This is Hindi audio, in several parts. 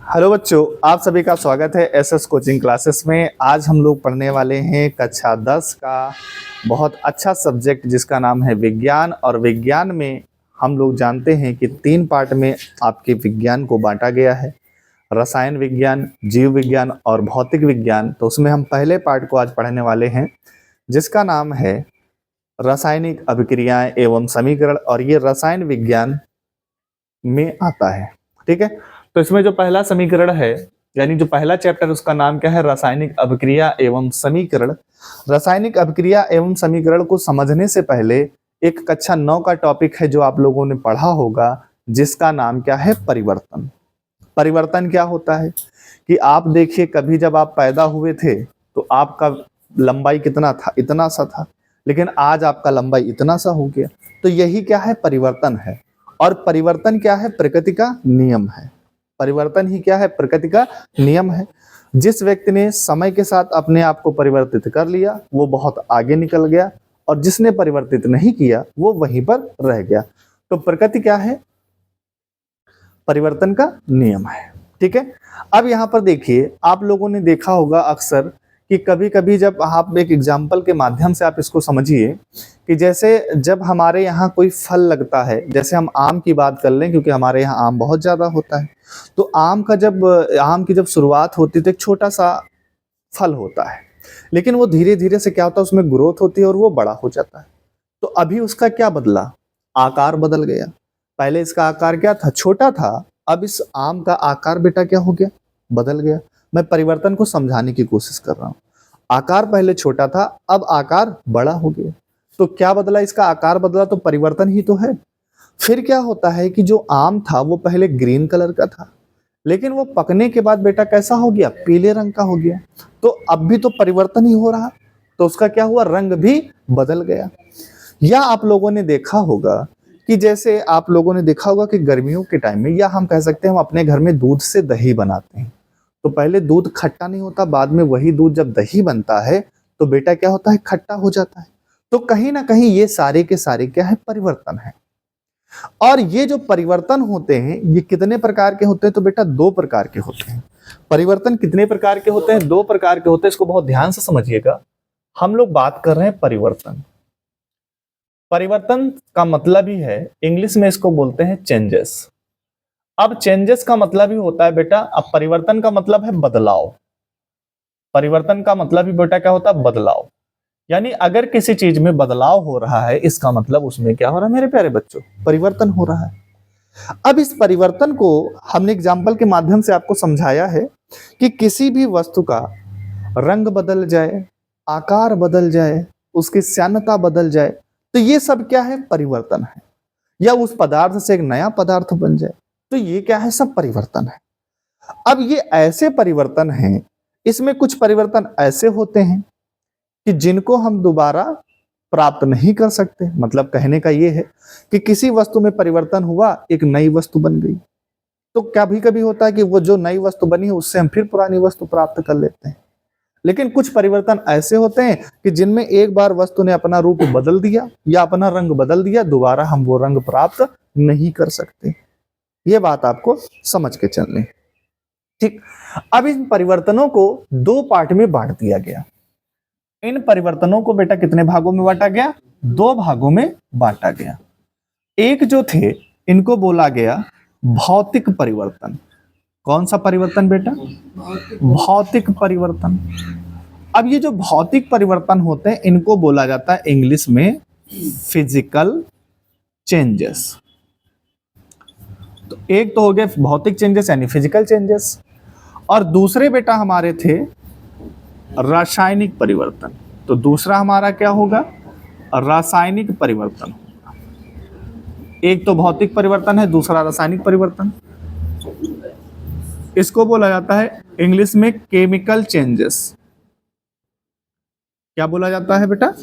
हेलो बच्चों, आप सभी का स्वागत है एसएस कोचिंग क्लासेस में। आज हम लोग पढ़ने वाले हैं कक्षा 10 का बहुत अच्छा सब्जेक्ट जिसका नाम है विज्ञान। और विज्ञान में हम लोग जानते हैं कि 3 पार्ट में आपके विज्ञान को बांटा गया है, रसायन विज्ञान, जीव विज्ञान और भौतिक विज्ञान। तो उसमें हम पहले पार्ट को आज पढ़ने वाले हैं जिसका नाम है रासायनिक अभिक्रियाएं एवं समीकरण, और ये रसायन विज्ञान में आता है। ठीक है, तो इसमें जो पहला समीकरण है यानी जो पहला चैप्टर उसका नाम क्या है, रासायनिक अभिक्रिया एवं समीकरण। रासायनिक अभिक्रिया एवं समीकरण को समझने से पहले एक कक्षा 9 का टॉपिक है जो आप लोगों ने पढ़ा होगा जिसका नाम क्या है, परिवर्तन। परिवर्तन क्या होता है कि आप देखिए, कभी जब आप पैदा हुए थे तो आपका लंबाई कितना था, इतना सा था, लेकिन आज आपका लंबाई इतना सा हो गया। तो यही क्या है, परिवर्तन है। और परिवर्तन क्या है, प्रकृति का नियम है। परिवर्तन ही क्या है, प्रकृति का नियम है। जिस व्यक्ति ने समय के साथ अपने आप को परिवर्तित कर लिया वो बहुत आगे निकल गया, और जिसने परिवर्तित नहीं किया वो वहीं पर रह गया। तो प्रकृति क्या है, परिवर्तन का नियम है। ठीक है, अब यहाँ पर देखिए, आप लोगों ने देखा होगा अक्सर कि कभी कभी जब आप एक एग्जाम्पल के माध्यम से आप इसको समझिए कि जैसे जब हमारे यहाँ कोई फल लगता है, जैसे हम आम की बात कर लें क्योंकि हमारे यहाँ आम बहुत ज़्यादा होता है। तो आम की जब शुरुआत होती है तो एक छोटा सा फल होता है, लेकिन वो धीरे धीरे से क्या होता है, उसमें ग्रोथ होती है और वो बड़ा हो जाता है। तो अभी उसका क्या बदला, आकार बदल गया। पहले इसका आकार क्या था, छोटा था, अब इस आम का आकार बेटा क्या हो गया, बदल गया। मैं परिवर्तन को समझाने की कोशिश कर रहा हूँ। आकार पहले छोटा था, अब आकार बड़ा हो गया। तो क्या बदला, इसका आकार बदला, तो परिवर्तन ही तो है। फिर क्या होता है कि जो आम था वो पहले ग्रीन कलर का था, लेकिन वो पकने के बाद बेटा कैसा हो गया, पीले रंग का हो गया। तो अब भी तो परिवर्तन ही हो रहा, तो उसका क्या हुआ, रंग भी बदल गया। या आप लोगों ने देखा होगा कि जैसे आप लोगों ने देखा होगा कि गर्मियों के टाइम में, या हम कह सकते हैं हम अपने घर में दूध से दही बनाते हैं, तो पहले दूध खट्टा नहीं होता, बाद में वही दूध जब दही बनता है तो बेटा क्या होता है, खट्टा हो जाता है। तो कहीं ना कहीं ये सारे के सारे क्या है, परिवर्तन है। और ये जो परिवर्तन होते हैं ये कितने प्रकार के होते हैं, तो बेटा 2 प्रकार के होते हैं। परिवर्तन कितने प्रकार के होते हैं, 2 प्रकार के होते हैं। इसको बहुत ध्यान से समझिएगा। हम लोग बात कर रहे हैं परिवर्तन। परिवर्तन का मतलब ही है, इंग्लिश में इसको बोलते हैं चेंजेस। अब चेंजेस का मतलब ही होता है बेटा, अब परिवर्तन का मतलब है बदलाव। परिवर्तन का मतलब ही बेटा क्या होता है, बदलाव। यानी अगर किसी चीज में बदलाव हो रहा है इसका मतलब उसमें क्या हो रहा है मेरे प्यारे बच्चों, परिवर्तन हो रहा है। अब इस परिवर्तन को हमने एग्जाम्पल के माध्यम से आपको समझाया है कि किसी भी वस्तु का रंग बदल जाए, आकार बदल जाए, उसकी श्यानता बदल जाए, तो ये सब क्या है, परिवर्तन है। या उस पदार्थ से एक नया पदार्थ बन जाए, तो ये क्या है, सब परिवर्तन है। अब ये ऐसे परिवर्तन हैं, इसमें कुछ परिवर्तन ऐसे होते हैं कि जिनको हम दोबारा प्राप्त नहीं कर सकते। मतलब कहने का ये है कि किसी वस्तु में परिवर्तन हुआ, एक नई वस्तु बन गई, तो कभी कभी होता है कि वो जो नई वस्तु बनी है उससे हम फिर पुरानी वस्तु प्राप्त कर लेते हैं। लेकिन कुछ परिवर्तन ऐसे होते हैं कि जिनमें एक बार वस्तु ने अपना रूप बदल दिया या अपना रंग बदल दिया, दोबारा हम वो रंग प्राप्त नहीं कर सकते। ये बात आपको समझ के चलनी। ठीक, अब इन परिवर्तनों को 2 पार्ट में बांट दिया गया। इन परिवर्तनों को बेटा कितने भागों में बांटा गया, 2 भागों में बांटा गया। एक जो थे इनको बोला गया भौतिक परिवर्तन। कौन सा परिवर्तन बेटा, भौतिक परिवर्तन। अब ये जो भौतिक परिवर्तन होते हैं इनको बोला जाता है इंग्लिश में फिजिकल चेंजेस। तो एक तो हो गए भौतिक चेंजेस यानी फिजिकल चेंजेस, और दूसरे बेटा हमारे थे रासायनिक परिवर्तन। तो दूसरा हमारा क्या होगा, रासायनिक परिवर्तन होगा। एक तो भौतिक परिवर्तन है, दूसरा रासायनिक परिवर्तन। इसको बोला जाता है इंग्लिश में केमिकल चेंजेस। क्या बोला जाता है बेटा,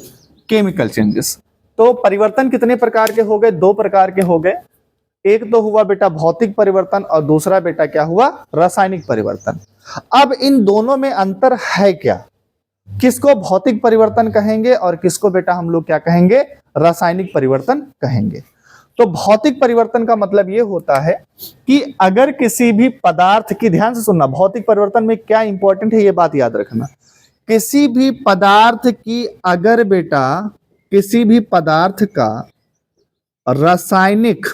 केमिकल चेंजेस। तो परिवर्तन कितने प्रकार के हो गए, 2 प्रकार के हो गए। एक तो हुआ बेटा भौतिक परिवर्तन और दूसरा बेटा क्या हुआ, रासायनिक परिवर्तन। अब इन दोनों में अंतर है क्या, किसको भौतिक परिवर्तन कहेंगे और किसको बेटा हम लोग क्या कहेंगे, रासायनिक परिवर्तन कहेंगे। तो भौतिक परिवर्तन का मतलब ये होता है कि अगर किसी भी पदार्थ की, ध्यान से सुनना, भौतिक परिवर्तन में क्या इंपॉर्टेंट है ये बात याद रखना। किसी भी पदार्थ की अगर बेटा किसी भी पदार्थ का रासायनिक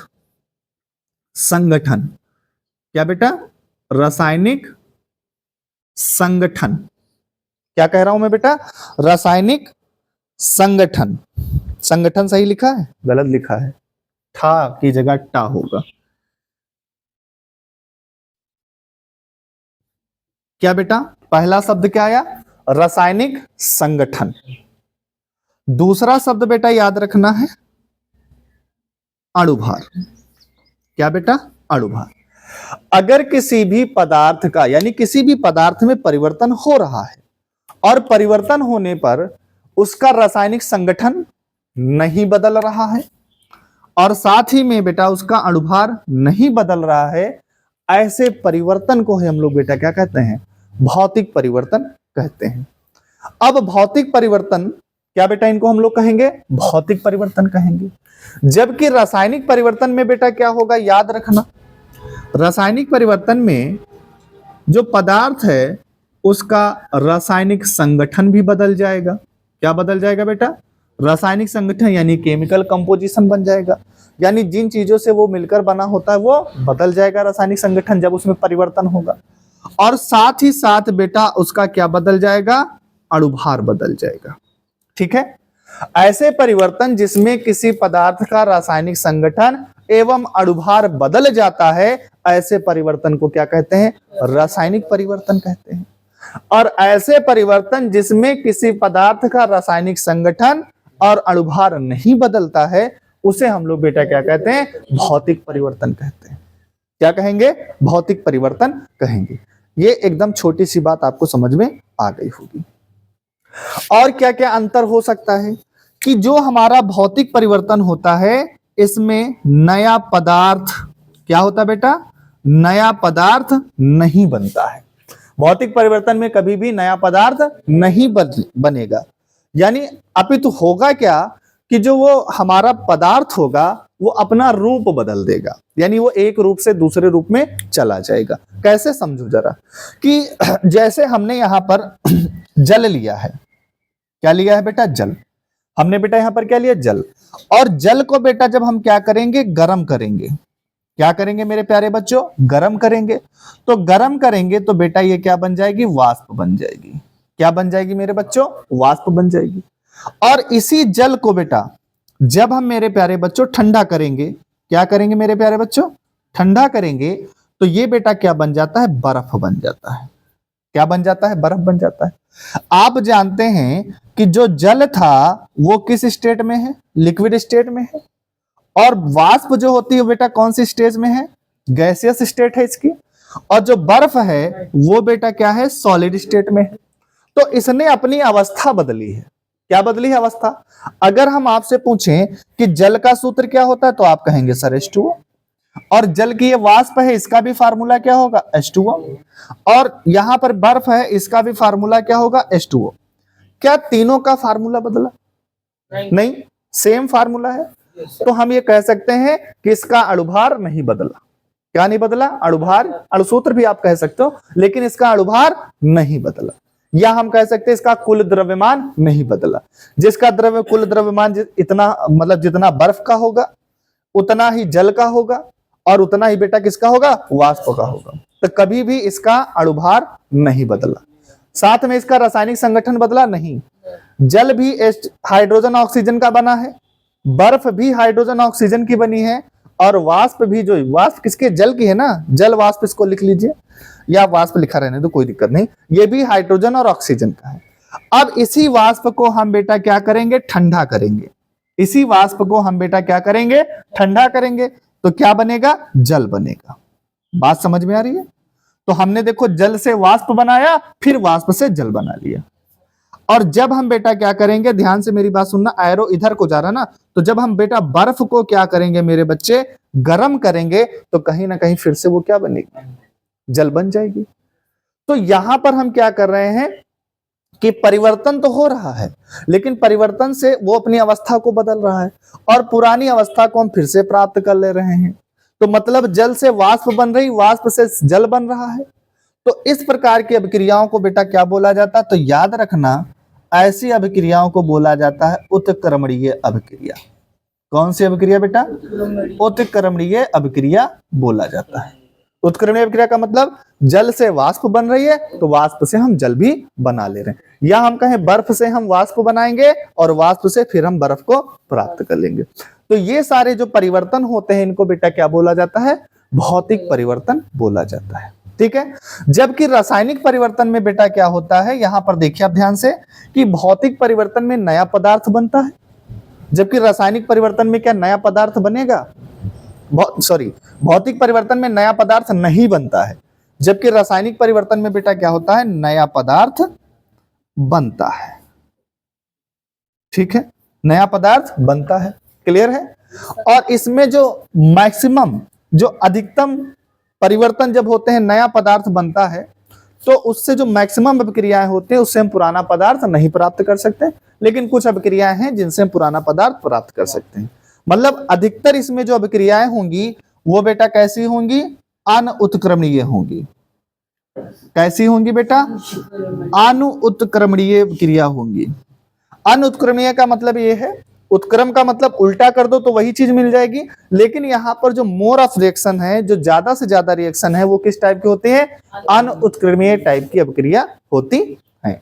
संगठन, क्या बेटा, रासायनिक संगठन, क्या कह रहा हूं मैं बेटा, रासायनिक संगठन, संगठन सही लिखा है, गलत लिखा है, था की जगह टा होगा। क्या बेटा, पहला शब्द क्या आया, रासायनिक संगठन। दूसरा शब्द बेटा याद रखना है अणुभार। क्या बेटा, अणुभार। अगर किसी भी पदार्थ का, यानी किसी भी पदार्थ में परिवर्तन हो रहा है और परिवर्तन होने पर उसका रासायनिक संगठन नहीं बदल रहा है और साथ ही में बेटा उसका अणुभार नहीं बदल रहा है, ऐसे परिवर्तन को हम लोग बेटा क्या कहते हैं, भौतिक परिवर्तन कहते हैं। अब भौतिक परिवर्तन, क्या बेटा इनको हम लोग कहेंगे, भौतिक परिवर्तन कहेंगे। जबकि रासायनिक परिवर्तन में बेटा क्या होगा, याद रखना, रासायनिक परिवर्तन में जो पदार्थ है उसका रासायनिक संगठन भी बदल जाएगा। क्या बदल जाएगा बेटा, रासायनिक संगठन, यानी केमिकल कंपोजिशन बन जाएगा, यानी जिन चीजों से वो मिलकर बना होता है वो बदल जाएगा रासायनिक संगठन जब उसमें परिवर्तन होगा। और साथ ही साथ बेटा उसका क्या बदल जाएगा, अणुभार बदल जाएगा। ठीक है, ऐसे परिवर्तन जिसमें किसी पदार्थ का रासायनिक संगठन एवं अणुभार बदल जाता है, ऐसे परिवर्तन को क्या कहते हैं, रासायनिक परिवर्तन कहते हैं। और ऐसे परिवर्तन जिसमें किसी पदार्थ का रासायनिक संगठन और अणुभार नहीं बदलता है, उसे हम लोग बेटा क्या कहते हैं, भौतिक परिवर्तन कहते हैं। क्या कहेंगे, भौतिक परिवर्तन कहेंगे। ये एकदम छोटी सी बात आपको समझ में आ गई होगी। और क्या क्या अंतर हो सकता है कि जो हमारा भौतिक परिवर्तन होता है इसमें नया पदार्थ, क्या होता है बेटा, नया पदार्थ नहीं बनता है। भौतिक परिवर्तन में कभी भी नया पदार्थ नहीं बनेगा, यानी अपितु होगा क्या कि जो वो हमारा पदार्थ होगा वो अपना रूप बदल देगा, यानी वो एक रूप से दूसरे रूप में चला जाएगा। कैसे समझो जरा, कि जैसे हमने यहां पर जल लिया है, क्या लिया है बेटा, जल, हमने बेटा यहां पर क्या लिया, जल, और जल को बेटा जब हम क्या करेंगे, गर्म करेंगे, क्या करेंगे मेरे प्यारे बच्चों, गर्म करेंगे। तो गर्म करेंगे तो बेटा ये क्या बन जाएगी, वाष्प बन जाएगी। क्या बन जाएगी मेरे बच्चों, वाष्प बन जाएगी। और इसी जल को बेटा जब हम मेरे प्यारे बच्चों ठंडा करेंगे, क्या करेंगे मेरे प्यारे बच्चों, ठंडा करेंगे, तो ये बेटा क्या बन जाता है, बर्फ बन जाता है। क्या बन जाता है, बर्फ बन जाता है। आप जानते हैं कि जो जल था वो किस स्टेट में है, लिक्विड स्टेट में है, और वाष्प जो होती है बेटा कौन सी स्टेज में है, गैसियस स्टेट है इसकी, और जो बर्फ है वो बेटा क्या है, सॉलिड स्टेट में है। तो इसने अपनी अवस्था बदली है। क्या बदली है, अवस्था। अगर हम आपसे पूछें कि जल का सूत्र क्या होता है तो आप कहेंगे सर H2O, और जल की ये वाष्प है इसका भी फार्मूला क्या होगा, H2O, और यहां पर बर्फ है इसका भी फार्मूला क्या होगा, H2O। क्या तीनों का फार्मूला बदला, नहीं, सेम फार्मूला है। तो हम ये कह सकते हैं कि इसका अणुभार नहीं बदला। क्या नहीं बदला, अणुभार, अणुसूत्र भी आप कह सकते हो, लेकिन इसका अणुभार नहीं बदला। या हम कह सकते हैं इसका कुल द्रव्यमान नहीं बदला। जिसका कुल द्रव्यमान इतना, मतलब जितना बर्फ का होगा उतना ही जल का होगा, और उतना ही बेटा किसका होगा, वाष्प का होगा। तो कभी भी इसका अणुभार नहीं बदला। साथ में इसका रासायनिक संगठन बदला नहीं। जल भी हाइड्रोजन ऑक्सीजन का बना है, बर्फ भी हाइड्रोजन ऑक्सीजन की बनी है, और वाष्प भी, जो वाष्प किसके, जल की है ना, जल वाष्प इसको लिख लीजिए, या वाष्प लिखा रहने दो कोई दिक्कत नहीं, ये भी हाइड्रोजन और ऑक्सीजन का है। अब इसी वाष्प को हम बेटा क्या करेंगे, ठंडा करेंगे। इसी वाष्प को हम बेटा क्या करेंगे, ठंडा करेंगे, तो क्या बनेगा, जल बनेगा। बात समझ में आ रही है। तो हमने देखो जल से वाष्प बनाया, फिर वाष्प से जल बना लिया। और जब हम बेटा क्या करेंगे, ध्यान से मेरी बात सुनना, एरो इधर को जा रहा ना, तो जब हम बेटा बर्फ को क्या करेंगे मेरे बच्चे, गर्म करेंगे, तो कहीं ना कहीं फिर से वो क्या बनेगी, जल बन जाएगी। तो यहां पर हम क्या कर रहे हैं कि परिवर्तन तो हो रहा है, लेकिन परिवर्तन से वो अपनी अवस्था को बदल रहा है और पुरानी अवस्था को हम फिर से प्राप्त कर ले रहे हैं। तो मतलब जल से वाष्प बन रही, वाष्प से जल बन रहा है। तो इस प्रकार की अभिक्रियाओं को बेटा क्या बोला जाता है? तो याद रखना, ऐसी अभिक्रियाओं को बोला जाता है उत्क्रमणीय अभिक्रिया। कौन सी अभिक्रिया बेटा? उत्क्रमणीय अभिक्रिया बोला जाता है। उत्क्रमणीय अभिक्रिया का मतलब जल से वाष्प बन रही है तो वाष्प से हम जल भी बना ले रहे हैं, या हम कहें बर्फ से हम वाष्प बनाएंगे और वाष्प से फिर हम बर्फ को प्राप्त कर लेंगे। तो ये सारे जो परिवर्तन होते हैं इनको बेटा क्या बोला जाता है? भौतिक परिवर्तन बोला जाता है। ठीक है। जबकि रासायनिक परिवर्तन में बेटा क्या होता है, यहां पर देखिए आप ध्यान से, कि भौतिक परिवर्तन में नया पदार्थ बनता है, जबकि रासायनिक परिवर्तन में क्या नया पदार्थ बनेगा? सॉरी, भौतिक परिवर्तन में नया पदार्थ नहीं बनता है, जबकि रासायनिक परिवर्तन में बेटा क्या होता है? नया पदार्थ बनता है। ठीक है, नया पदार्थ बनता है। क्लियर है? और इसमें जो मैक्सिमम, जो अधिकतम परिवर्तन जब होते हैं, नया पदार्थ बनता है, तो उससे जो मैक्सिमम अभिक्रियाएं होती हैं उससे हम पुराना पदार्थ नहीं प्राप्त कर सकते, लेकिन कुछ अभिक्रियाएं हैं जिनसे हम पुराना पदार्थ प्राप्त कर सकते हैं। मतलब अधिकतर इसमें जो अभिक्रियाएं होंगी वो बेटा कैसी होंगी? अनुत्क्रमणीय होंगी। कैसी होंगी बेटा? अनुत्क्रमणीय क्रिया होंगी। अनुत्क्रमणीय का मतलब ये है, उत्क्रम का मतलब उल्टा कर दो तो वही चीज मिल जाएगी, लेकिन यहाँ पर जो मोर ऑफ रिएक्शन है, जो ज्यादा से ज्यादा रिएक्शन है, वो किस टाइप की होती है? अनुत्क्रमणीय टाइप की अभिक्रिया होती है।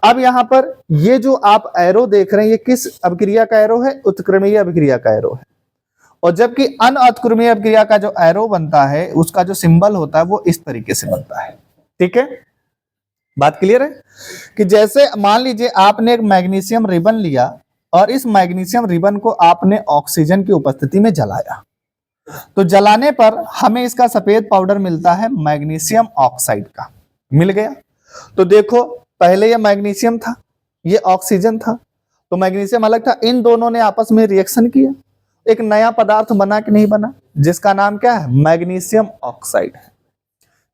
अब यहाँ पर ये जो आप एरो देख रहे हैं, ये किस अभिक्रिया का एरो है? उत्क्रमणीय अभिक्रिया का एरो है। और जबकि अनुत्क्रमणीय अभिक्रिया का जो एरो बनता है, उसका जो सिंबल होता है वो इस तरीके से बनता है। ठीक है, बात क्लियर है? कि जैसे मान लीजिए आपने एक मैग्नीशियम रिबन लिया और इस मैग्नीशियम रिबन को आपने ऑक्सीजन की उपस्थिति में जलाया, तो जलाने पर हमें इसका सफेद पाउडर मिलता है मैग्नीशियम ऑक्साइड का, मिल गया। तो देखो, पहले ये मैग्नीशियम था, ये ऑक्सीजन था, तो मैग्नीशियम अलग था, इन दोनों ने आपस में रिएक्शन किया, एक नया पदार्थ बना कि नहीं बना, जिसका नाम क्या है? मैग्नीशियम ऑक्साइड है।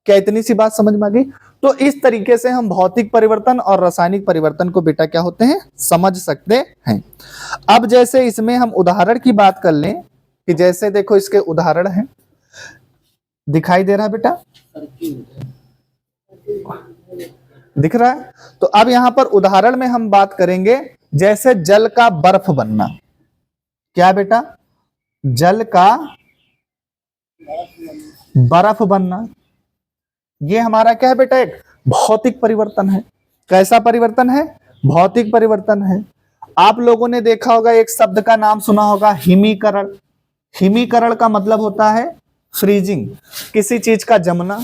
क्या इतनी सी बात समझ में आ गई? तो इस तरीके से हम भौतिक परिवर्तन और रासायनिक परिवर्तन को बेटा क्या होते हैं? समझ सकते हैं। अब जैसे इसमें हम उदाहरण की बात कर लें, कि जैसे देखो इसके उदाहरण हैं, दिखाई दे रहा है बेटा? दिख रहा है? तो अब यहां पर उदाहरण में हम बात करेंगे, जैसे जल का बर्फ बनना। क्या बेटा? जल का बर्फ बनना, ये हमारा क्या है बेटा? एक भौतिक परिवर्तन है। कैसा परिवर्तन है? भौतिक परिवर्तन है। आप लोगों ने देखा होगा, एक शब्द का नाम सुना होगा, हिमीकरण। हिमीकरण का मतलब होता है फ्रीजिंग, किसी चीज का जमना।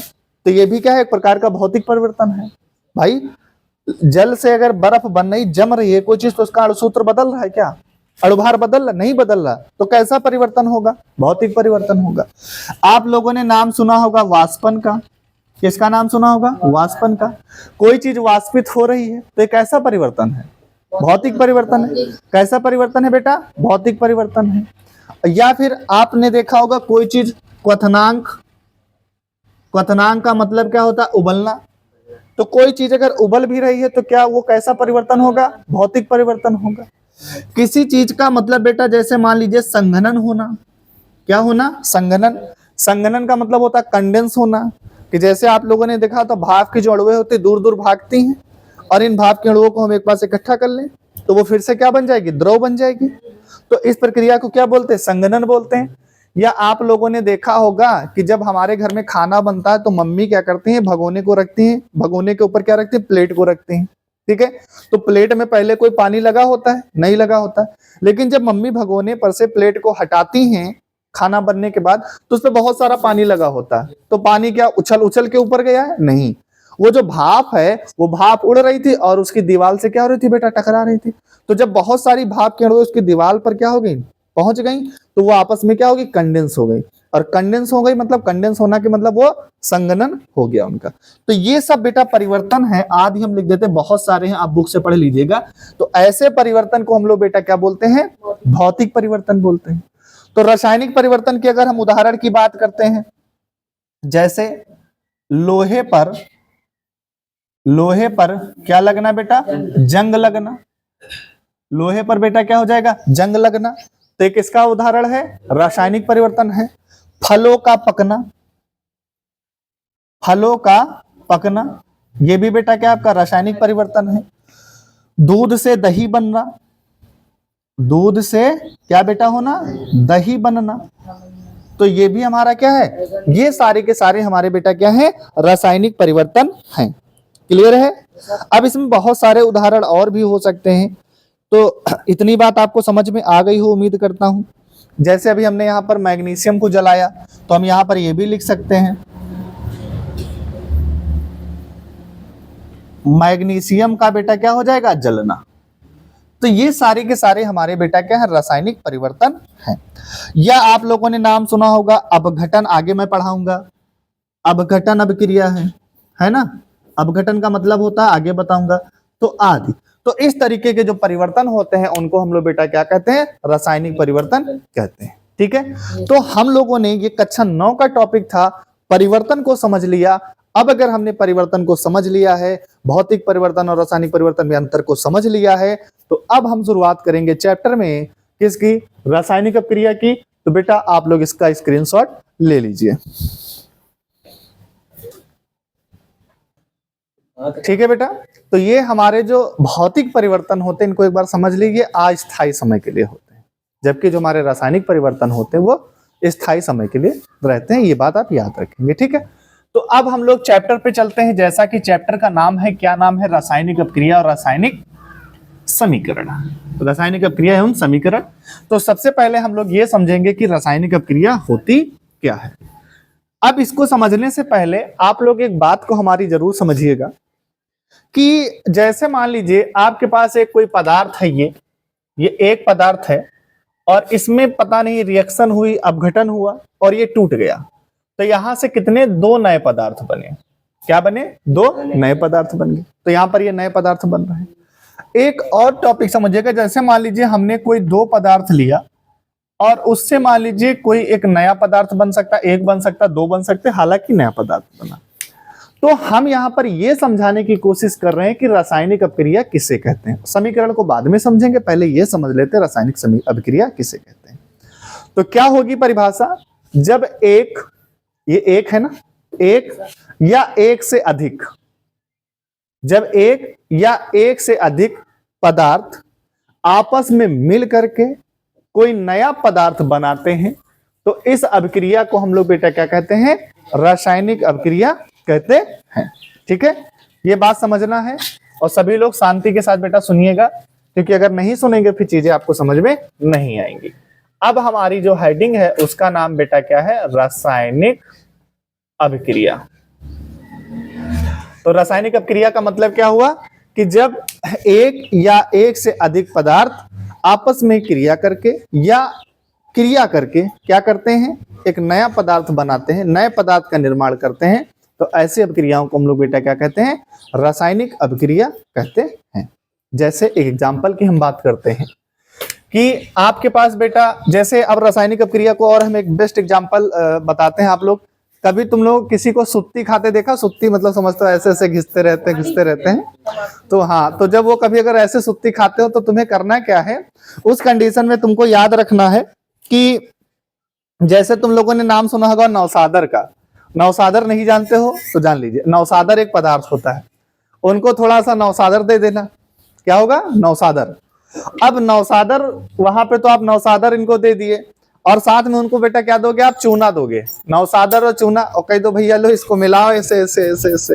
तो ये भी क्या है? एक प्रकार का भौतिक परिवर्तन है। भाई, जल से अगर बर्फ बन रही, जम रही है कोई चीज, तो उसका अणुसूत्र बदल रहा है क्या? अणुभार बदल रहा? नहीं बदल रहा। तो कैसा परिवर्तन होगा? भौतिक परिवर्तन होगा। आप लोगों ने नाम सुना होगा वाष्पन का। किसका नाम सुना होगा? वाष्पन का। कोई चीज वाष्पित हो रही है तो एक ऐसा परिवर्तन है, भौतिक परिवर्तन है। कैसा परिवर्तन है बेटा? भौतिक परिवर्तन है। या फिर आपने देखा होगा कोई चीज क्वथनांक। क्वथनांक का मतलब क्या होता है? उबलना। तो कोई चीज अगर उबल भी रही है तो क्या वो कैसा परिवर्तन होगा? भौतिक परिवर्तन होगा। किसी चीज का मतलब बेटा, जैसे मान लीजिए संघनन होना। क्या होना? संघनन। संघनन का मतलब होता है कंडेंस होना, कि जैसे आप लोगों ने देखा तो भाप की जो अणुएं होती है दूर दूर भागती हैं, और इन भाप की अणुओं को हम एक पास इकट्ठा कर लें तो वो फिर से क्या बन जाएगी? द्रव बन जाएगी। तो इस प्रक्रिया को क्या बोलते हैं? संघनन बोलते हैं। या आप लोगों ने देखा होगा कि जब हमारे घर में खाना बनता है तो मम्मी क्या करती हैं? भगोने को रखती हैं, भगोने के ऊपर क्या रखती हैं? प्लेट को रखती हैं। ठीक है, तो प्लेट में पहले कोई पानी लगा होता है? नहीं लगा होता। लेकिन जब मम्मी भगोने पर से प्लेट को हटाती हैं खाना बनने के बाद, तो उसमें बहुत सारा पानी लगा होता है। तो पानी क्या उछल उछल के ऊपर गया है? नहीं, वो जो भाप है वो भाप उड़ रही थी और उसकी दीवार से क्या हो रही थी बेटा? टकरा रही थी। तो जब बहुत सारी भाप की अणुएं उसकी दीवार पर क्या हो गई? पहुंच गई, तो वो आपस में क्या होगी? कंडेंस हो गई। और कंडेंस हो गई मतलब, कंडेंस होना के मतलब वो संघनन हो गया उनका। तो ये सब बेटा परिवर्तन है। आदि हम लिख देते हैं, बहुत सारे हैं, आप बुक से पढ़ लीजिएगा। तो ऐसे परिवर्तन को हम लोग बेटा क्या बोलते हैं? भौतिक परिवर्तन बोलते हैं। तो रासायनिक परिवर्तन की अगर हम उदाहरण की बात करते हैं, जैसे लोहे पर लोहे पर क्या लगना बेटा, जंग लगना। लोहे पर बेटा क्या हो जाएगा, जंग लगना। तो एक इसका उदाहरण है, रासायनिक परिवर्तन है। फलों का पकना, फलों का पकना, ये भी बेटा क्या आपका रासायनिक परिवर्तन है। दूध से दही बनना, दूध से क्या बेटा होना, दही बनना, तो ये भी हमारा क्या है, ये सारे के सारे हमारे बेटा क्या है, रासायनिक परिवर्तन हैं। क्लियर है। अब इसमें बहुत सारे उदाहरण और भी हो सकते हैं, तो इतनी बात आपको समझ में आ गई हो उम्मीद करता हूं। जैसे अभी हमने यहाँ पर मैग्नीशियम को जलाया, तो हम यहाँ पर ये भी लिख सकते हैं, मैग्नीशियम का बेटा क्या हो जाएगा, जलना। तो ये सारे के सारे हमारे बेटा क्या है, रासायनिक परिवर्तन है। या आप लोगों ने नाम सुना होगा अपघटन, आगे मैं पढ़ाऊंगा। अपघटन अभिक्रिया है ना, अपघटन का मतलब होता है, आगे बताऊंगा। तो आदि, तो इस तरीके के जो परिवर्तन होते हैं उनको हम लोग बेटा क्या कहते हैं, रासायनिक परिवर्तन कहते हैं। ठीक है, तो हम लोगों ने ये कक्षा 9 का टॉपिक था, परिवर्तन को समझ लिया। अब अगर हमने परिवर्तन को समझ लिया है, भौतिक परिवर्तन और रासायनिक परिवर्तन में अंतर को समझ लिया है, तो अब हम शुरुआत करेंगे चैप्टर में किसकी, रासायनिक अपक्रिया की। तो बेटा आप लोग इसका स्क्रीनशॉट ले लीजिए। ठीक है बेटा, तो ये हमारे जो भौतिक परिवर्तन होते हैं इनको एक बार समझ लीजिए, अस्थायी समय के लिए होते हैं, जबकि जो हमारे रासायनिक परिवर्तन होते हैं वो स्थायी समय के लिए रहते हैं। ये बात आप याद रखेंगे। ठीक है, तो अब हम लोग चैप्टर पे चलते हैं। जैसा कि चैप्टर का नाम है, क्या नाम है, रासायनिक अपक्रिया और रासायनिक समीकरण। रासायनिक अपक्रिया एवं समीकरण। तो सबसे पहले हम लोग ये समझेंगे कि रासायनिक अपक्रिया होती क्या है। अब इसको समझने से पहले आप लोग एक बात को हमारी जरूर समझिएगा कि जैसे मान लीजिए आपके पास एक कोई पदार्थ है, ये एक पदार्थ है और इसमें पता नहीं रिएक्शन हुई, अपघटन हुआ और ये टूट गया, तो यहां से कितने, दो नए पदार्थ बने। क्या बने, दो नए पदार्थ बन गए। तो यहां पर ये नए पदार्थ बन रहे हैं। एक और टॉपिक समझिएगा, जैसे मान लीजिए हमने कोई दो पदार्थ लिया और उससे मान लीजिए कोई एक नया पदार्थ बन सकता, एक बन सकता, दो बन सकते, हालांकि नया पदार्थ बना। तो हम यहां पर यह समझाने की कोशिश कर रहे हैं कि रासायनिक अपक्रिया किसे कहते हैं। समीकरण को बाद में समझेंगे, पहले यह समझ लेते हैं रासायनिक अपक्रिया किसे कहते हैं। तो क्या होगी परिभाषा, जब एक, ये एक है ना, एक या एक से अधिक, जब एक या एक से अधिक पदार्थ आपस में मिल करके कोई नया पदार्थ बनाते हैं, तो इस अभिक्रिया को हम लोग बेटा क्या कहते हैं, रासायनिक अभिक्रिया कहते हैं। ठीक है, ये बात समझना है और सभी लोग शांति के साथ बेटा सुनिएगा, क्योंकि अगर नहीं सुनेंगे फिर चीजें आपको समझ में नहीं आएंगी। अब हमारी जो हेडिंग है उसका नाम बेटा क्या है, रासायनिक अभिक्रिया। तो रासायनिक अभिक्रिया का मतलब क्या हुआ कि जब एक या एक से अधिक पदार्थ आपस में क्रिया करके या क्रिया करके क्या करते हैं, एक नया पदार्थ बनाते हैं, नए पदार्थ का निर्माण करते हैं, तो ऐसी अभिक्रियाओं को हम लोग बेटा क्या कहते हैं, रासायनिक अभिक्रिया कहते हैं। जैसे एक एग्जांपल की हम बात करते हैं कि आपके पास बेटा, जैसे अब रासायनिक अभिक्रिया को और हम एक बेस्ट एग्जांपल बताते हैं। आप लोग कभी तुम लोग किसी को सुत्ती खाते देखा, सुत्ती मतलब समझते हो ऐसे ऐसे घिसते रहते हैं। तो हाँ, तो जब वो कभी अगर ऐसे सुत्ती खाते हो तो तुम्हें करना क्या है, उस कंडीशन में तुमको याद रखना है कि जैसे तुम लोगों ने नाम सुना होगा नौसादर का। नौसादर नहीं जानते हो तो जान लीजिए, नौसादर एक पदार्थ होता है, उनको थोड़ा सा नौसादर दे देना, क्या होगा, नौसादर। अब नौसादर वहां पे तो आप नौसादर इनको दे दिए और साथ में उनको बेटा क्या दोगे, आप चूना दोगे, नौसादर और चूना, और कह दो भैया लो इसको मिलाओ ऐसे ऐसे ऐसे ऐसे।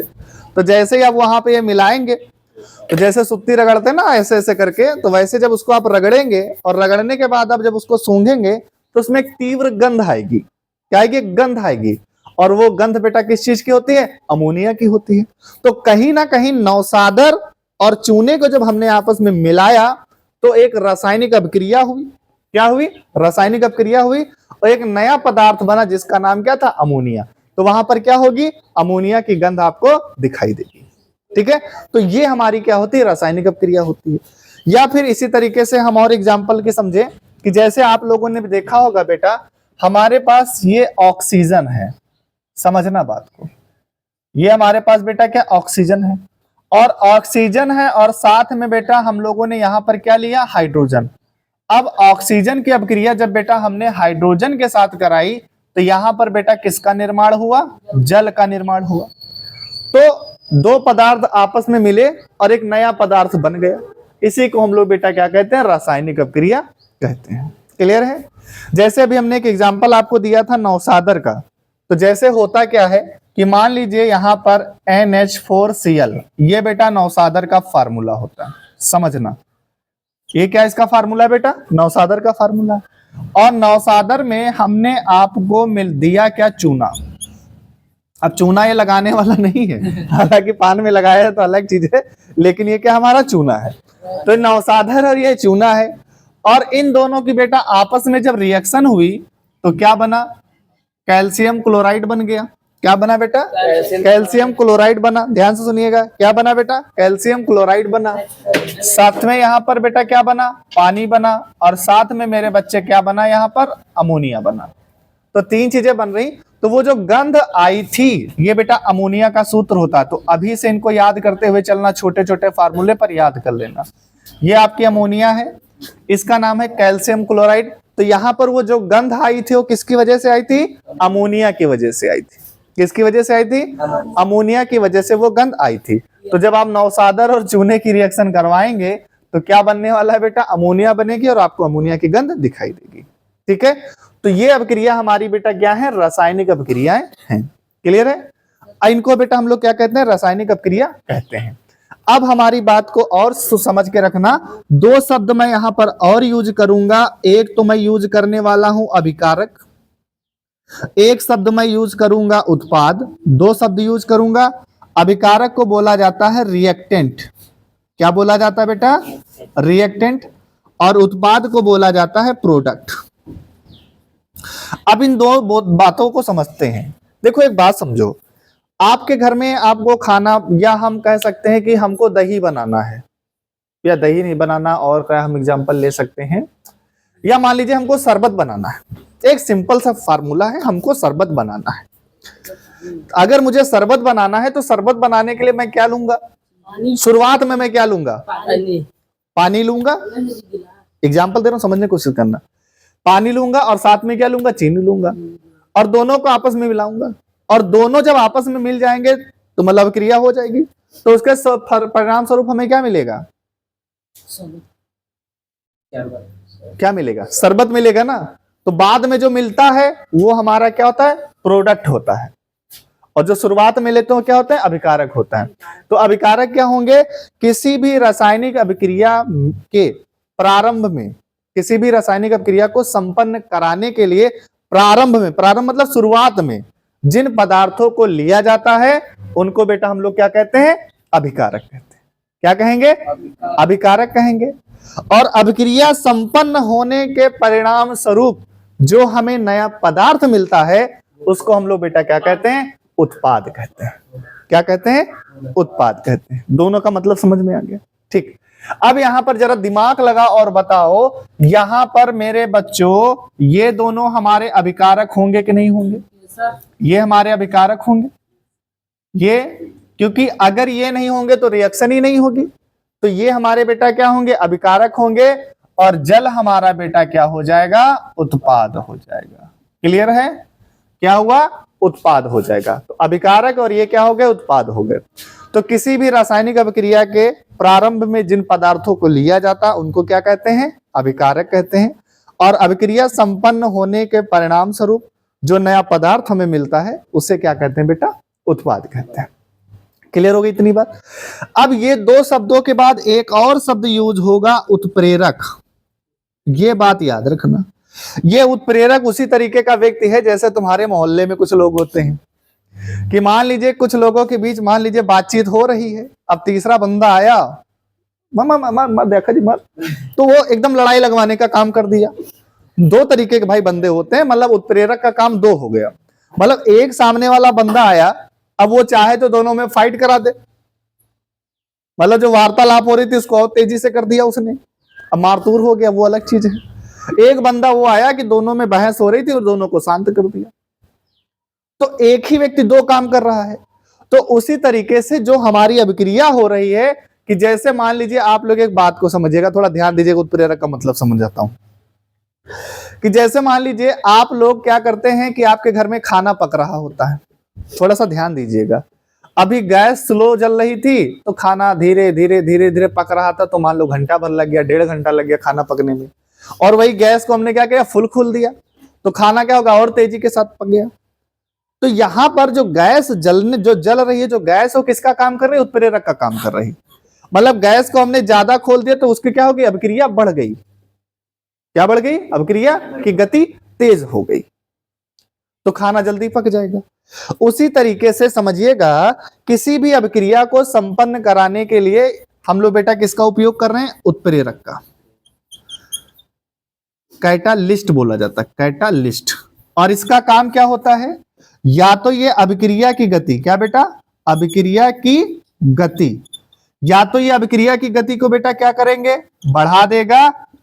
तो जैसे ही आप वहां पे ये मिलाएंगे, तो जैसे सुत्ती रगड़ते ना ऐसे ऐसे करके, तो वैसे जब उसको आप रगड़ेंगे और रगड़ने के बाद आप जब उसको सूंघेंगे तो उसमें एक तीव्र गंध आएगी। क्या आएगी, गंध आएगी। और वो गंध बेटा किस चीज की होती है, अमोनिया की होती है। तो कहीं ना कहीं नौसादर और चूने को जब हमने आपस में मिलाया तो एक रासायनिक अभिक्रिया हुई। क्या हुई, रासायनिक अभिक्रिया हुई और एक नया पदार्थ बना जिसका नाम क्या था, अमोनिया। तो वहां पर क्या होगी, अमोनिया की गंध आपको दिखाई देगी। ठीक है, तो ये हमारी क्या होती है, रासायनिक अभिक्रिया होती है। या फिर इसी तरीके से हम और एग्जांपल के समझे कि जैसे आप लोगों ने देखा होगा बेटा, हमारे पास ये ऑक्सीजन है, समझना बात को, ये हमारे पास बेटा क्या ऑक्सीजन है, और ऑक्सीजन है, और साथ में बेटा हम लोगों ने यहां पर क्या लिया, हाइड्रोजन। अब ऑक्सीजन की अभिक्रिया जब बेटा हमने हाइड्रोजन के साथ कराई तो यहां पर बेटा किसका निर्माण हुआ, जल का निर्माण हुआ। तो दो पदार्थ आपस में मिले और एक नया पदार्थ बन गया। इसी को हम लोग बेटा क्या कहते हैं, रासायनिक अभिक्रिया कहते हैं। क्लियर है। जैसे अभी हमने एक एग्जांपल आपको दिया था नौसादर का। तो जैसे होता क्या है कि मान लीजिए यहां पर NH4Cl, ये बेटा नौसादर का फार्मूला होता है, समझना। ये क्या इसका फार्मूला है बेटा, नौसादर का फार्मूला। और नौसादर में हमने आपको मिल दिया क्या, चूना। अब चूना ये लगाने वाला नहीं है, हालांकि पान में लगाया है तो अलग चीज है, लेकिन ये क्या हमारा चूना है। तो नौसादर और ये चूना है, और इन दोनों की बेटा आपस में जब रिएक्शन हुई तो क्या बना, कैल्शियम क्लोराइड बन गया। क्या बना बेटा, कैल्शियम क्लोराइड बना। ध्यान से सुनिएगा, क्या बना बेटा, कैल्शियम क्लोराइड बना। साथ में यहाँ पर बेटा क्या बना, पानी बना, और साथ में मेरे बच्चे क्या बना, यहाँ पर अमोनिया बना। तो तीन चीजें बन रही। तो वो जो गंध आई थी ये बेटा अमोनिया का सूत्र होता है। तो अभी से इनको याद करते हुए चलना, छोटे छोटे फार्मूले पर याद कर लेना। ये आपकी अमोनिया है, इसका नाम है कैल्शियम क्लोराइड। तो यहां पर वो जो गंध आई थी वो किसकी वजह से आई थी, अमोनिया की वजह से आई थी। किसकी वजह से आई थी, अमोनिया की वजह से वो गंध आई थी। तो जब आप नौसादर और चूने की रिएक्शन करवाएंगे तो क्या बनने वाला है बेटा, अमोनिया बनेगी और आपको अमोनिया की गंध दिखाई देगी। ठीक है। तो ये अभिक्रिया हमारी बेटा क्या है, रासायनिक अभिक्रियाएं हैं। क्लियर है। इनको बेटा हम लोग क्या कहते हैं, रासायनिक अभिक्रिया कहते हैं। अब हमारी बात को और समझ के रखना, दो शब्द मैं यहां पर और यूज करूंगा। एक तो मैं यूज करने वाला हूं अभिकारक, एक शब्द मैं यूज करूंगा उत्पाद। दो शब्द यूज करूंगा। अभिकारक को बोला जाता है रिएक्टेंट। क्या बोला जाता है बेटा, रिएक्टेंट। और उत्पाद को बोला जाता है प्रोडक्ट। अब इन दो बातों को समझते हैं। देखो एक बात समझो, आपके घर में आपको खाना, या हम कह सकते हैं कि हमको दही बनाना है, या दही नहीं बनाना और क्या हम एग्जांपल ले सकते हैं, या मान लीजिए हमको शरबत बनाना है। एक सिंपल सा फार्मूला है, हमको शरबत बनाना है। अगर मुझे शरबत बनाना है तो शरबत बनाने के लिए मैं क्या लूंगा, शुरुआत में मैं क्या लूंगा, पानी लूंगा। एग्जाम्पल दे रहा हूं, समझने की कोशिश करना। पानी लूंगा और साथ में क्या लूंगा, चीनी लूंगा, और दोनों को आपस में मिलाऊंगा। और दोनों जब आपस में मिल जाएंगे तो मतलब क्रिया हो जाएगी। तो उसके परिणाम स्वरूप हमें क्या मिलेगा, क्या मिलेगा, शरबत मिलेगा ना। तो बाद में जो मिलता है वो हमारा क्या होता है, प्रोडक्ट होता है। और जो शुरुआत में लेते हो क्या होता है, अभिकारक होता है। तो अभिकारक क्या होंगे, किसी भी रासायनिक अभिक्रिया के प्रारंभ में, किसी भी रासायनिक अभिक्रिया को संपन्न कराने के लिए प्रारंभ में, प्रारंभ मतलब शुरुआत में जिन पदार्थों को लिया जाता है उनको बेटा हम लोग क्या कहते हैं, अभिकारक कहते हैं। क्या कहेंगे, अभिकारक कहेंगे। और अभिक्रिया संपन्न होने के परिणाम स्वरूप जो हमें नया पदार्थ मिलता है उसको हम लोग बेटा क्या कहते हैं, उत्पाद कहते हैं। क्या कहते हैं, उत्पाद कहते हैं। दोनों का मतलब समझ में आ गया। ठीक। अब यहां पर जरा दिमाग लगा और बताओ, यहां पर मेरे बच्चों ये दोनों हमारे अभिकारक होंगे कि नहीं होंगे, ये हमारे अभिकारक होंगे ये, क्योंकि अगर ये नहीं होंगे तो रिएक्शन ही नहीं होगी। तो ये हमारे बेटा क्या होंगे, अभिकारक होंगे, और जल हमारा बेटा क्या हो जाएगा, उत्पाद हो जाएगा। क्लियर है, क्या हुआ, उत्पाद हो जाएगा। तो अभिकारक और ये क्या हो गए, उत्पाद हो गए। तो किसी भी रासायनिक अभिक्रिया के प्रारंभ में जिन पदार्थों को लिया जाता उनको क्या कहते हैं, अभिकारक कहते हैं। और अभिक्रिया संपन्न होने के परिणाम स्वरूप जो नया पदार्थ हमें मिलता है उसे क्या कहते हैं बेटा, उत्पाद कहते हैं। क्लियर हो गई इतनी बात। अब ये दो शब्दों के बाद एक और शब्द यूज होगा, उत्प्रेरक। ये बात याद रखना, ये उत्प्रेरक उसी तरीके का व्यक्ति है जैसे तुम्हारे मोहल्ले में कुछ लोग होते हैं कि मान लीजिए कुछ लोगों के बीच मान लीजिए बातचीत हो रही है, अब तीसरा बंदा आया, मत देखा जी मत, तो वो एकदम लड़ाई लगवाने का काम कर दिया। दो तरीके के भाई बंदे होते हैं, मतलब उत्प्रेरक का काम दो हो गया। मतलब एक सामने वाला बंदा आया, अब वो चाहे तो दोनों में फाइट करा दे, मतलब जो वार्तालाप हो रही थी उसको और तेजी से कर दिया उसने, अब मारतूर हो गया, वो अलग चीज है। एक बंदा वो आया कि दोनों में बहस हो रही थी और दोनों को शांत कर दिया। तो एक ही व्यक्ति दो काम कर रहा है। तो उसी तरीके से जो हमारी अभिक्रिया हो रही है, कि जैसे मान लीजिए आप लोग एक बात को समझिएगा, थोड़ा ध्यान दीजिएगा, उत्प्रेरक का मतलब समझ जाता हूं। कि जैसे मान लीजिए आप लोग क्या करते हैं कि आपके घर में खाना पक रहा होता है, थोड़ा सा ध्यान दीजिएगा। अभी गैस स्लो जल रही थी तो खाना धीरे धीरे धीरे धीरे पक रहा था, तो मान लो घंटा भर लग गया, 1.5 घंटा लग गया खाना पकने में। और वही गैस को हमने क्या किया, फुल खोल दिया, तो खाना क्या होगा, और तेजी के साथ पक गया। तो यहां पर जो गैस जो जल रही है, जो गैस वो किसका काम कर रही है, उत्प्रेरक का काम कर रही है। मतलब गैस को हमने ज्यादा खोल दिया तो उसकी क्या होगी, अभिक्रिया बढ़ गई। क्या बढ़ गई, अभिक्रिया की गति तेज हो गई, तो खाना जल्दी पक जाएगा। उसी तरीके से समझिएगा, किसी भी अभिक्रिया को संपन्न कराने के लिए हम लोग बेटा किसका उपयोग कर रहे हैं, उत्प्रेरक का। कैटालिस्ट बोला जाता है, कैटालिस्ट। और इसका काम क्या होता है, या तो ये अभिक्रिया की गति, क्या बेटा, अभिक्रिया की गति, या तो ये अभिक्रिया की गति को बेटा क्या करेंगे, बढ़ा देगा,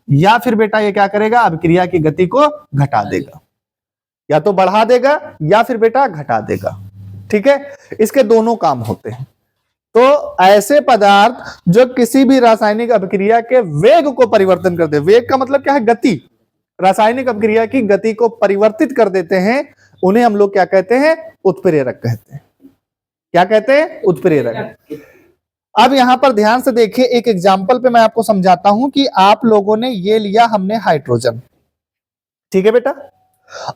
या फिर बेटा ये क्या करेगा, अभिक्रिया की गति को घटा देगा। या तो बढ़ा देगा या फिर बेटा घटा देगा। ठीक है, इसके दोनों काम होते हैं। तो ऐसे पदार्थ जो किसी भी रासायनिक अभिक्रिया के वेग को परिवर्तन कर दे, वेग का मतलब क्या है, गति, रासायनिक अभिक्रिया की गति को परिवर्तित कर देते हैं, उन्हें हम लोग क्या कहते हैं, उत्प्रेरक कहते हैं। क्या कहते हैं, उत्प्रेरक। अब यहां पर ध्यान से देखिए, एक एग्जाम्पल पे मैं आपको समझाता हूं कि आप लोगों ने ये लिया, हमने हाइड्रोजन, ठीक है बेटा,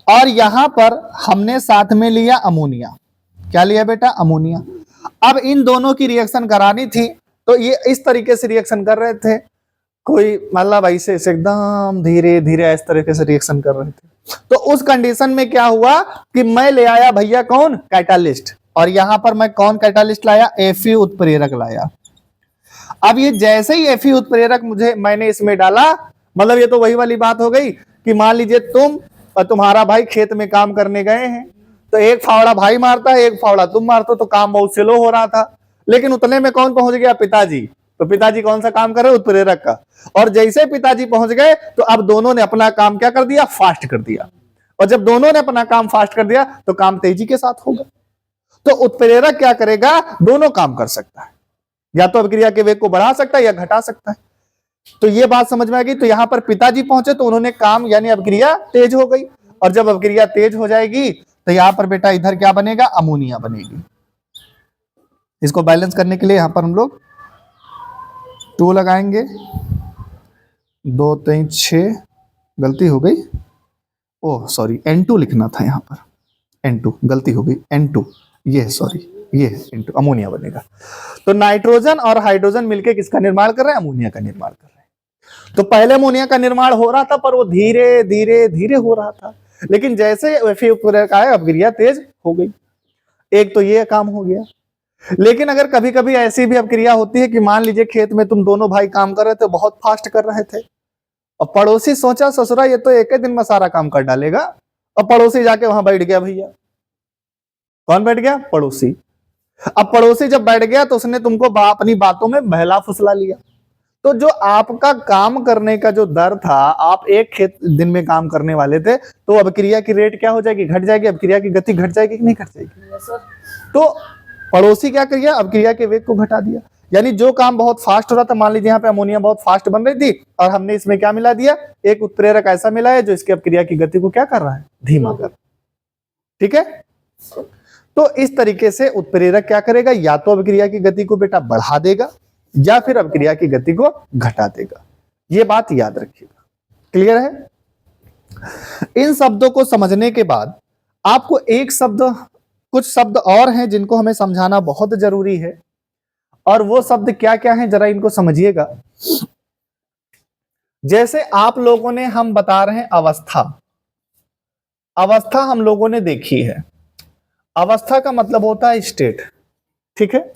और यहां पर हमने साथ में लिया अमोनिया। क्या लिया बेटा, अमोनिया। अब इन दोनों की रिएक्शन करानी थी, तो ये इस तरीके से रिएक्शन कर रहे थे, कोई मतलब ऐसे एकदम धीरे धीरे इस तरीके से रिएक्शन कर रहे थे। तो उस कंडीशन में क्या हुआ कि मैं ले आया भैया कौन, कैटालिस्ट, और यहां पर मैं कौन कैटालिस्ट लाया, Fe उत्प्रेरक लाया। अब ये जैसे ही Fe उत्प्रेरक मैंने इसमें डाला, मतलब ये तो वही वाली बात हो गई कि मान लीजिए तुम और तुम्हारा भाई खेत में काम करने गए हैं, तो एक फावड़ा भाई मारता है, एक फावड़ा तुम मारते हो, तो काम बहुत स्लो हो रहा था। लेकिन उतने में कौन पहुंच गया, पिताजी। तो पिताजी कौन सा काम कर रहे, उत्प्रेरक का। और जैसे पिताजी पहुंच गए तो अब दोनों ने अपना काम क्या कर दिया, फास्ट कर दिया। और जब दोनों ने अपना काम फास्ट कर दिया तो काम तेजी के साथ होगा। तो उत्प्रेरक क्या करेगा, दोनों काम कर सकता है, या तो अभिक्रिया के वेग को बढ़ा सकता है या घटा सकता है। तो ये बात समझ में आ गई। तो यहां पर पिताजी पहुंचे तो उन्होंने काम, यानी अभिक्रिया तेज हो गई, और जब अभिक्रिया तेज हो जाएगी तो यहां पर बेटा इधर क्या बनेगा, अमोनिया बनेगी। इसको बैलेंस करने के लिए यहां पर हम लोग 2 लगाएंगे, 2 3 6, गलती हो गई, ओह सॉरी, N2 लिखना था यहां पर, N2 गलती हो गई, N2 ये सॉरी, ये N2 अमोनिया बनेगा। तो नाइट्रोजन और हाइड्रोजन मिलकर किसका निर्माण कर रहे हैं, अमोनिया का निर्माण कर रहे हैं। तो पहले अमोनिया का निर्माण हो रहा था, पर वो धीरे धीरे धीरे हो रहा था, लेकिन जैसे Fe उत्प्रेरक आया, अभिक्रिया तेज हो गई। एक तो ये काम हो गया। लेकिन अगर कभी कभी ऐसी भी अभिक्रिया होती है कि मान लीजिए खेत में तुम दोनों भाई काम कर रहे थे, बहुत फास्ट कर रहे थे, और पड़ोसी सोचा ससुरा ये तो एक ही दिन में सारा काम कर डालेगा, और पड़ोसी जाके वहां बैठ गया भैया। कौन बैठ गया, पड़ोसी। अब पड़ोसी जब बैठ गया तो उसने तुमको अपनी बातों में बहला फुसला लिया। तो जो आपका काम करने का जो दर था, आप एक खेत दिन में काम करने वाले थे, तो अभिक्रिया की रेट क्या हो जाएगी, घट जाएगी, अभिक्रिया की गति घट जाएगी कि नहीं घट जाएगी। तो पड़ोसी क्या किया, अभिक्रिया के वेग को घटा दिया। यानी जो काम बहुत फास्ट हो रहा था, मान लीजिए यहाँ पे अमोनिया बहुत फास्ट बन रही थी, और हमने इसमें क्या मिला दिया, एक उत्प्रेरक ऐसा मिला है जो इसकी अभिक्रिया की गति को क्या कर रहा है, धीमा कर। ठीक है, तो इस तरीके से उत्प्रेरक क्या करेगा, या तो अभिक्रिया की गति को बेटा बढ़ा देगा, या फिर अभिक्रिया की गति को घटा देगा। ये बात याद रखिएगा। क्लियर है। इन शब्दों को समझने के बाद आपको एक शब्द, कुछ शब्द और हैं जिनको हमें समझाना बहुत जरूरी है, और वो शब्द क्या क्या हैं जरा इनको समझिएगा। जैसे आप लोगों ने, हम बता रहे हैं अवस्था, अवस्था हम लोगों ने देखी है। अवस्था का मतलब होता है स्टेट। ठीक है,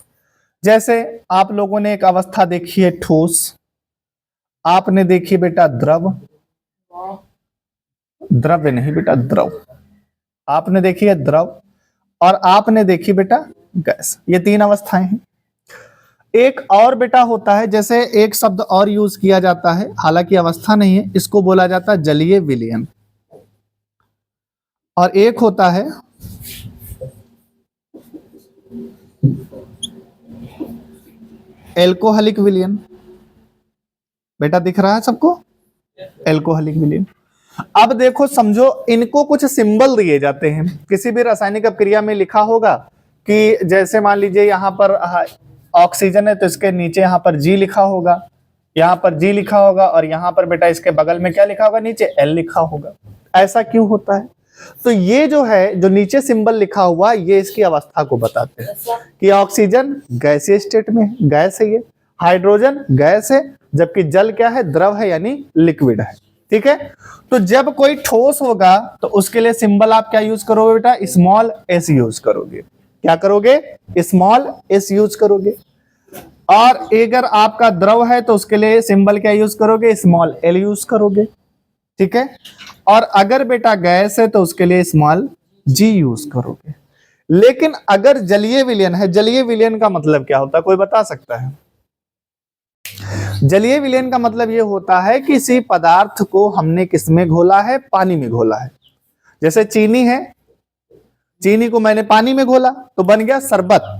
जैसे आप लोगों ने एक अवस्था देखी है ठोस, आपने देखी बेटा द्रव, द्रव्य नहीं बेटा द्रव, आपने देखी है द्रव, और आपने देखी बेटा गैस। ये 3 अवस्थाएं हैं। एक और बेटा होता है, जैसे एक शब्द और यूज किया जाता है, हालांकि अवस्था नहीं है, इसको बोला जाता है जलीय विलयन। और एक होता है एल्कोहलिक विलयन, बेटा दिख रहा है सबको, एल्कोहलिक विलयन। अब देखो समझो, इनको कुछ सिंबल दिए जाते हैं, किसी भी रासायनिक अपक्रिया में लिखा होगा कि जैसे मान लीजिए यहाँ पर ऑक्सीजन है तो इसके नीचे यहाँ पर जी लिखा होगा, यहाँ पर जी लिखा होगा, और यहाँ पर बेटा इसके बगल में क्या लिखा होगा, नीचे एल लिखा होगा। ऐसा क्यों होता है? तो ये जो है, जो नीचे सिंबल लिखा हुआ, ये इसकी अवस्था को बताते हैं कि ऑक्सीजन गैसीय स्टेट में है, गैस है ये, हाइड्रोजन गैस है, जबकि जल क्या है, द्रव है, यानी लिक्विड है। ठीक है, तो जब कोई ठोस होगा तो उसके लिए सिंबल आप क्या यूज करोगे बेटा, स्मॉल एस यूज करोगे। क्या करोगे, स्मॉल एस यूज करोगे। और अगर आपका द्रव है तो उसके लिए सिंबल क्या यूज करोगे, स्मॉल एल यूज करोगे। ठीक है, और अगर बेटा गैस है तो उसके लिए स्मॉल जी यूज करोगे। लेकिन अगर जलीय विलयन है, जलीय विलयन का मतलब क्या होता है, कोई बता सकता है? जलीय विलयन का मतलब यह होता है कि किसी पदार्थ को हमने किसमें घोला है, पानी में घोला है। जैसे चीनी है, चीनी को मैंने पानी में घोला तो बन गया शरबत।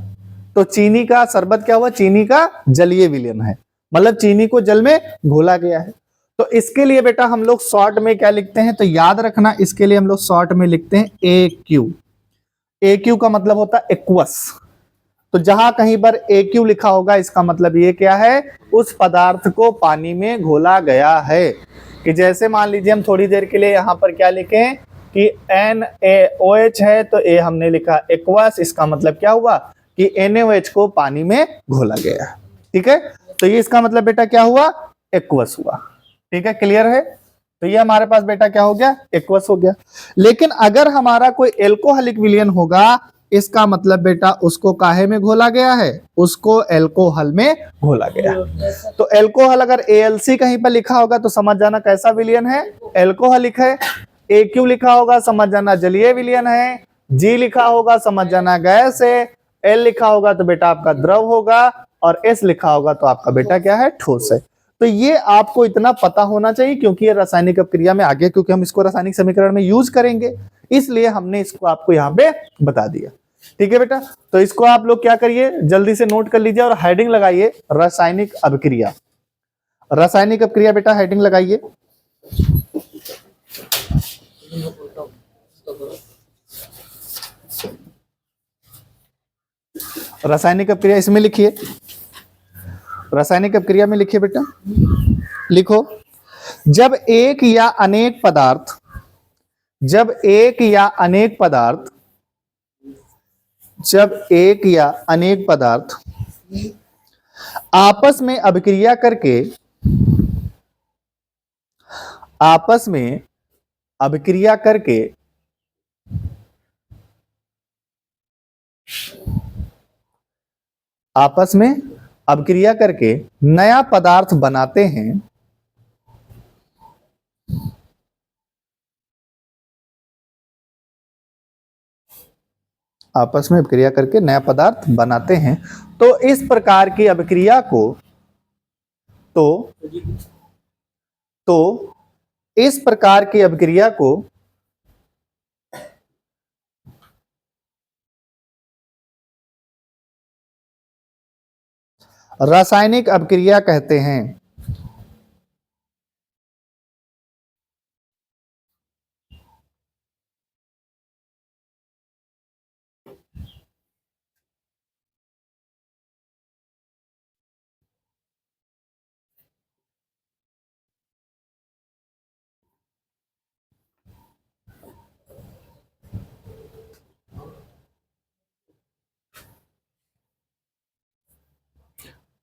तो चीनी का शरबत क्या हुआ, चीनी का जलीय विलयन है, मतलब चीनी को जल में घोला गया है। तो इसके लिए बेटा हम लोग शॉर्ट में क्या लिखते हैं, तो याद रखना, इसके लिए हम लोग शॉर्ट में लिखते हैं ए क्यू। ए क्यू का मतलब होता है एक्वस। तो जहां कहीं पर ए क्यू लिखा होगा, इसका मतलब ये क्या है, उस पदार्थ को पानी में घोला गया है। कि जैसे मान लीजिए हम थोड़ी देर के लिए यहाँ पर क्या लिखें कि NaOH है, तो ए हमने लिखा एक्वस, इसका मतलब क्या हुआ कि NaOH को पानी में घोला गया। ठीक है, तो ये इसका मतलब बेटा क्या हुआ, एक्वस हुआ। ठीक है, क्लियर है? तो ये हमारे पास बेटा क्या हो गया, एक्वस हो गया। लेकिन अगर हमारा कोई एल्कोहलिक विलयन होगा, इसका मतलब बेटा उसको काहे में घोला गया है, उसको एल्कोहल में घोला गया। तो एल्कोहल अगर ALC कहीं पर लिखा होगा तो समझ जाना कैसा विलयन है, एल्कोहलिक है। AQ लिखा होगा समझ जाना जलीय विलयन है। G लिखा होगा समझ जाना गैस है। L लिखा होगा तो बेटा आपका द्रव होगा, और S लिखा होगा तो आपका बेटा क्या है, ठोस है। तो ये आपको इतना पता होना चाहिए, क्योंकि ये रासायनिक अपक्रिया में आगे, क्योंकि हम इसको रासायनिक समीकरण में यूज करेंगे, इसलिए हमने इसको आपको यहाँ पे बता दिया। ठीक है बेटा, तो इसको आप लोग क्या करिए, जल्दी से नोट कर लीजिए और हेडिंग लगाइए, रासायनिक अपक्रिया। रासायनिक अपक्रिया बेटा हेडिंग लगाइए। रासायनिक अपक्रिया इसमें लिखिए, रासायनिक अपक्रिया में लिखिए बेटा, लिखो, जब एक या अनेक पदार्थ, जब एक या अनेक पदार्थ, जब एक या अनेक पदार्थ आपस में अभिक्रिया करके, आपस में अभिक्रिया करके आपस में अभिक्रिया करके नया पदार्थ बनाते हैं, आपस में अभिक्रिया करके नया पदार्थ बनाते हैं, तो इस प्रकार की अभिक्रिया को, तो इस प्रकार की अभिक्रिया को रासायनिक अभिक्रिया कहते हैं।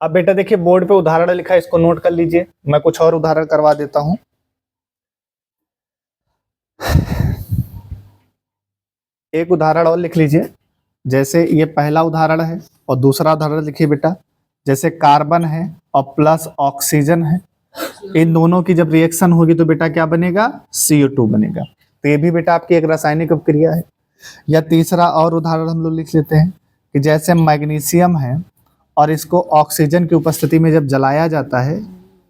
अब बेटा देखिए, बोर्ड पे उदाहरण लिखा है, इसको नोट कर लीजिए। मैं कुछ और उदाहरण करवा देता हूं। एक उदाहरण और लिख लीजिए, जैसे ये पहला उदाहरण है, और दूसरा उदाहरण लिखिए बेटा, जैसे कार्बन है और प्लस ऑक्सीजन है, इन दोनों की जब रिएक्शन होगी तो बेटा क्या बनेगा, CO2 बनेगा। तो ये भी बेटा आपकी एक रासायनिक अपक्रिया है। या तीसरा और उदाहरण हम लोग लिख लेते हैं कि जैसे मैग्नीशियम है और इसको ऑक्सीजन की उपस्थिति में जब जलाया जाता है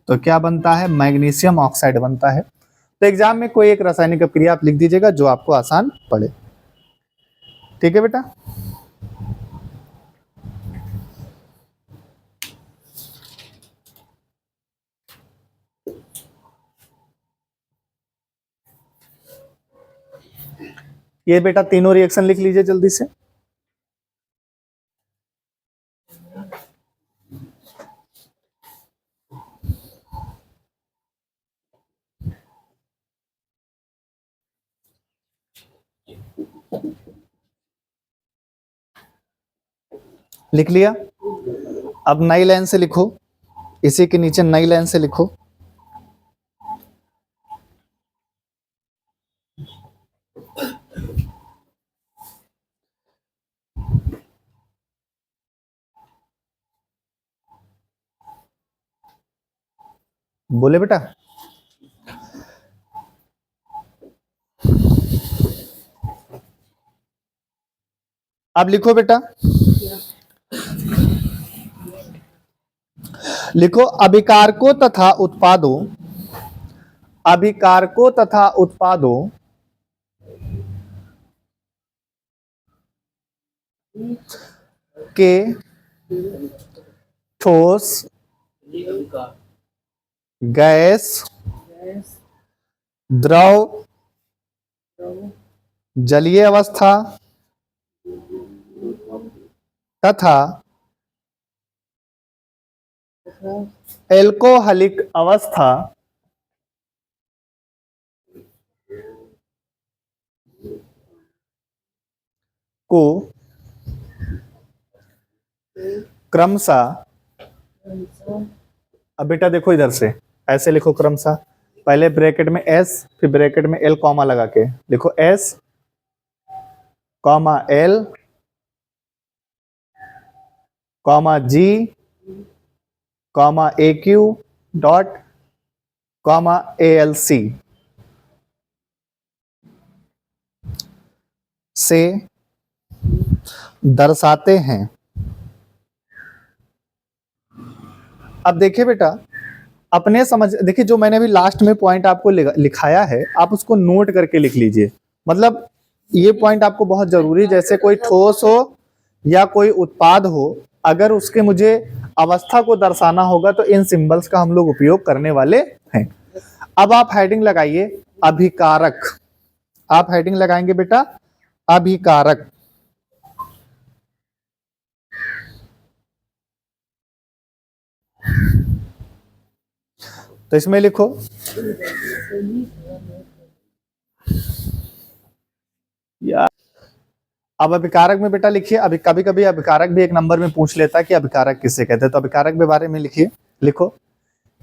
तो क्या बनता है, मैग्नीशियम ऑक्साइड बनता है। तो एग्जाम में कोई एक रासायनिक अपक्रिया आप लिख दीजिएगा जो आपको आसान पड़े। ठीक है बेटा, ये बेटा तीनों रिएक्शन लिख लीजिए जल्दी से। लिख लिया? अब नई लाइन से लिखो, इसी के नीचे नई लाइन से लिखो। बोले बेटा? अब लिखो बेटा, लिखो अभिकारकों तथा उत्पादों, अभिकारकों तथा उत्पादों के ठोस, गैस, द्रव, जलीय अवस्था तथा एल्कोहलिक अवस्था को क्रमशः, अब बेटा देखो इधर से ऐसे लिखो क्रमशः, पहले ब्रैकेट में एस फिर ब्रैकेट में एल कॉमा लगा के लिखो S comma L comma G comma A Q dot comma A L C से दर्शाते हैं। अब देखिए बेटा, अपने समझ, देखिए जो मैंने अभी लास्ट में पॉइंट आपको लिखाया है आप उसको नोट करके लिख लीजिए। मतलब ये पॉइंट आपको बहुत जरूरी, जैसे कोई ठोस हो या कोई उत्पाद हो, अगर उसके मुझे अवस्था को दर्शाना होगा तो इन सिंबल्स का हम लोग उपयोग करने वाले हैं। अब आप हेडिंग लगाइए अभिकारक, आप हेडिंग लगाएंगे बेटा अभिकारक। तो इसमें लिखो यार, अब अभिकारक में बेटा लिखिए, अभी कभी कभी अभिकारक भी एक नंबर में पूछ लेता है कि अभिकारक किससे कहते हैं, तो अभिकारक के बारे में लिखिए। लिखो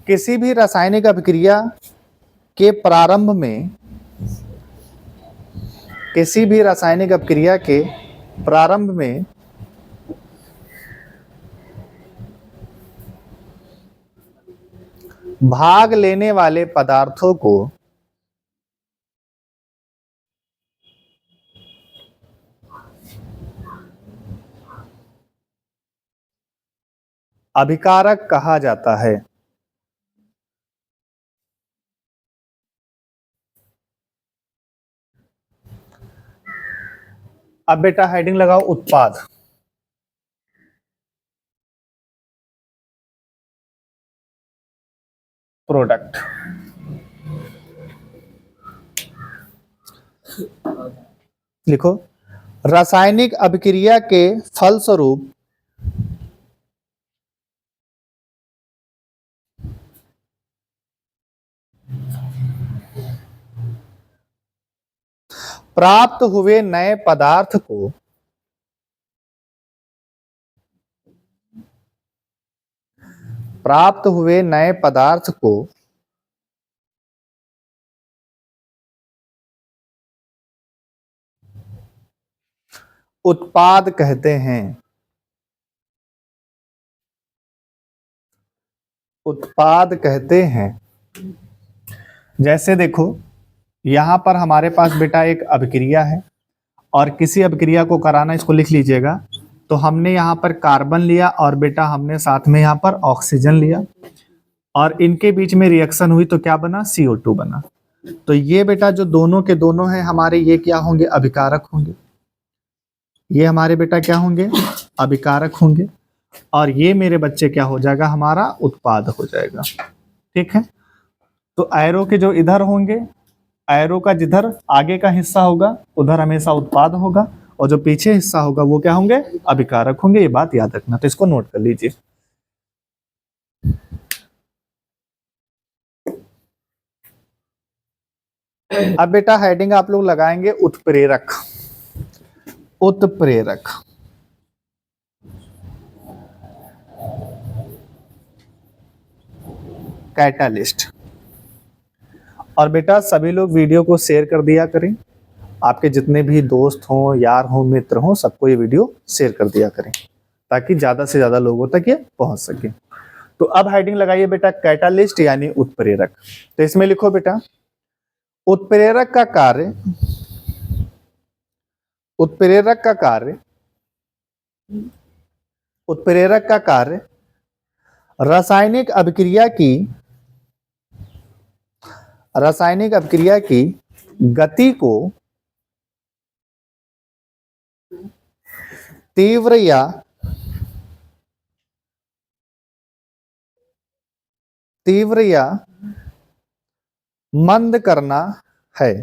किसी भी रासायनिक अभिक्रिया के प्रारंभ में, किसी भी रासायनिक अभिक्रिया के प्रारंभ में भाग लेने वाले पदार्थों को अभिकारक कहा जाता है। अब बेटा हेडिंग लगाओ उत्पाद। प्रोडक्ट। लिखो रासायनिक अभिक्रिया के फलस्वरूप प्राप्त हुए नए पदार्थ को उत्पाद कहते हैं। उत्पाद कहते हैं। जैसे देखो यहां पर हमारे पास बेटा एक अभिक्रिया है और किसी अभिक्रिया को कराना, इसको लिख लीजिएगा। तो हमने यहाँ पर कार्बन लिया और बेटा हमने साथ में यहाँ पर ऑक्सीजन लिया और इनके बीच में रिएक्शन हुई तो क्या बना, CO2 बना। तो ये बेटा जो दोनों के दोनों हैं हमारे, ये क्या होंगे, अभिकारक होंगे। ये हमारे बेटा क्या होंगे, अभिकारक होंगे। और ये मेरे बच्चे क्या हो जाएगा, हमारा उत्पाद हो जाएगा। ठीक है। तो एरो के जो इधर होंगे, एरो का जिधर आगे का हिस्सा होगा उधर हमेशा उत्पाद होगा, और जो पीछे हिस्सा होगा वो क्या होंगे, अभिकारक होंगे। ये बात याद रखना, तो इसको नोट कर लीजिए। अब बेटा हेडिंग आप लोग लगाएंगे उत्प्रेरक। उत्प्रेरक, कैटालिस्ट। और बेटा सभी लोग वीडियो को शेयर कर दिया करें, आपके जितने भी दोस्त हों, यार हों, मित्र हों, सबको ये वीडियो शेयर कर दिया करें ताकि ज्यादा से ज्यादा लोगों तक ये पहुंच सके। तो अब हेडिंग लगाइए बेटा कैटालिस्ट यानी उत्प्रेरक। तो इसमें लिखो बेटा उत्प्रेरक का कार्य, उत्प्रेरक का कार्य, उत्प्रेरक का कार्य रासायनिक अभिक्रिया की, रासायनिक अभिक्रिया की गति को तीव्र या तीव्र या मंद करना है।